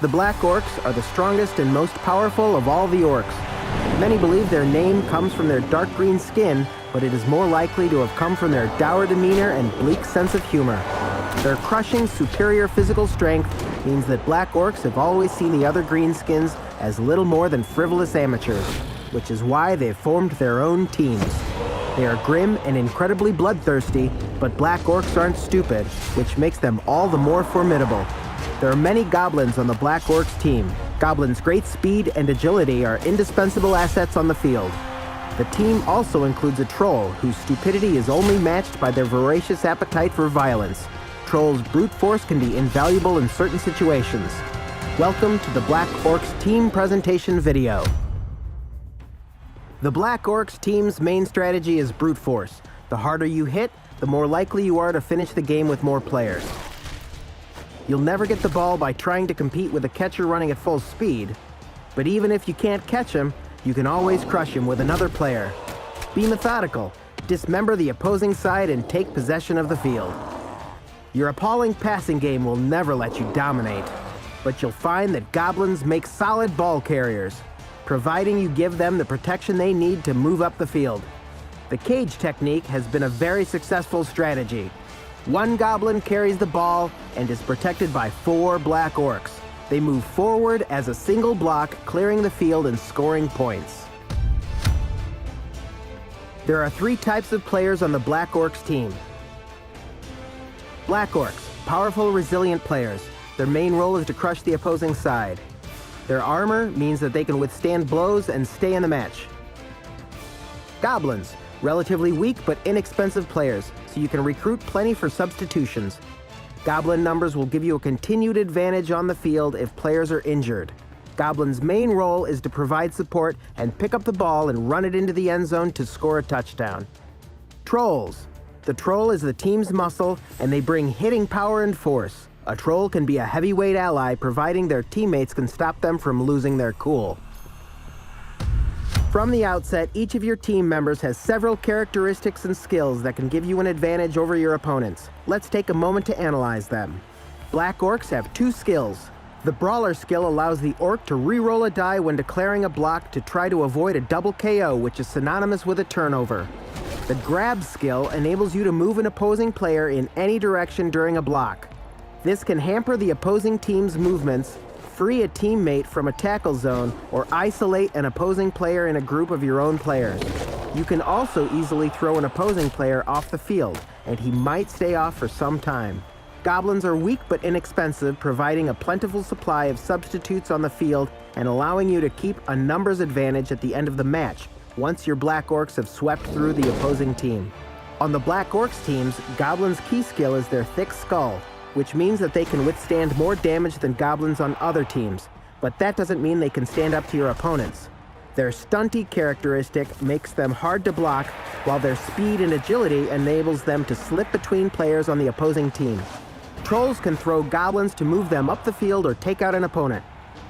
The Black Orcs are the strongest and most powerful of all the orcs. Many believe their name comes from their dark green skin, but it is more likely to have come from their dour demeanor and bleak sense of humor. Their crushing, superior physical strength means that Black Orcs have always seen the other greenskins as little more than frivolous amateurs, which is why they've formed their own teams. They are grim and incredibly bloodthirsty, but Black Orcs aren't stupid, which makes them all the more formidable. There are many goblins on the Black Orcs team. Goblins' great speed and agility are indispensable assets on the field. The team also includes a troll, whose stupidity is only matched by their voracious appetite for violence. Trolls' brute force can be invaluable in certain situations. Welcome to the Black Orcs team presentation video. The Black Orcs team's main strategy is brute force. The harder you hit, the more likely you are to finish the game with more players. You'll never get the ball by trying to compete with a catcher running at full speed, but even if you can't catch him, you can always crush him with another player. Be methodical, dismember the opposing side, and take possession of the field. Your appalling passing game will never let you dominate, but you'll find that goblins make solid ball carriers, providing you give them the protection they need to move up the field. The cage technique has been a very successful strategy. One goblin carries the ball and is protected by 4 Black Orcs. They move forward as a single block, clearing the field and scoring points. There are 3 types of players on the Black Orcs team. Black Orcs, powerful, resilient players. Their main role is to crush the opposing side. Their armor means that they can withstand blows and stay in the match. Goblins, relatively weak but inexpensive players, so you can recruit plenty for substitutions. Goblin numbers will give you a continued advantage on the field if players are injured. Goblin's main role is to provide support and pick up the ball and run it into the end zone to score a touchdown. Trolls. The troll is the team's muscle, and they bring hitting power and force. A troll can be a heavyweight ally, providing their teammates can stop them from losing their cool. From the outset, each of your team members has several characteristics and skills that can give you an advantage over your opponents. Let's take a moment to analyze them. Black Orcs have 2 skills. The Brawler skill allows the Orc to re-roll a die when declaring a block to try to avoid a double KO, which is synonymous with a turnover. The Grab skill enables you to move an opposing player in any direction during a block. This can hamper the opposing team's movements, free a teammate from a tackle zone, or isolate an opposing player in a group of your own players. You can also easily throw an opposing player off the field, and he might stay off for some time. Goblins are weak but inexpensive, providing a plentiful supply of substitutes on the field and allowing you to keep a numbers advantage at the end of the match, once your Black Orcs have swept through the opposing team. On the Black Orcs teams, Goblins' key skill is their thick skull, which means that they can withstand more damage than goblins on other teams, but that doesn't mean they can stand up to your opponents. Their stunty characteristic makes them hard to block, while their speed and agility enables them to slip between players on the opposing team. Trolls can throw goblins to move them up the field or take out an opponent.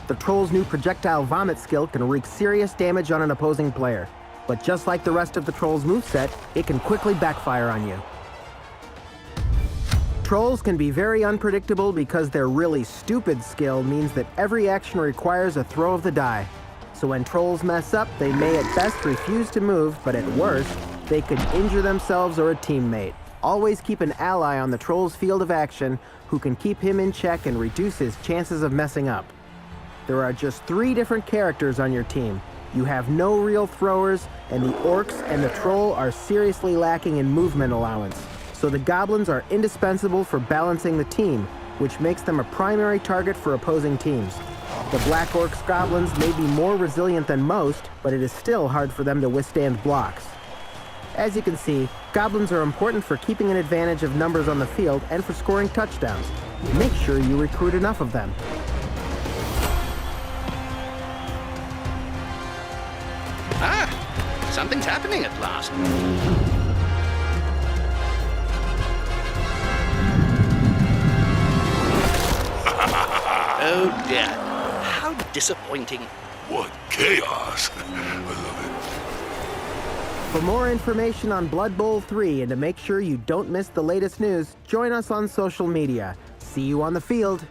The Troll's new projectile vomit skill can wreak serious damage on an opposing player, but just like the rest of the Troll's moveset, it can quickly backfire on you. Trolls can be very unpredictable because their really stupid skill means that every action requires a throw of the die. So when trolls mess up, they may at best refuse to move, but at worst, they could injure themselves or a teammate. Always keep an ally on the troll's field of action who can keep him in check and reduce his chances of messing up. There are just 3 different characters on your team. You have no real throwers, and the Orcs and the Troll are seriously lacking in movement allowance. So the Goblins are indispensable for balancing the team, which makes them a primary target for opposing teams. The Black Orcs Goblins may be more resilient than most, but it is still hard for them to withstand blocks. As you can see, Goblins are important for keeping an advantage of numbers on the field and for scoring touchdowns. Make sure you recruit enough of them. Ah, something's happening at last. Oh dear, how disappointing. What chaos! I love it. For more information on Blood Bowl 3 and to make sure you don't miss the latest news, join us on social media. See you on the field.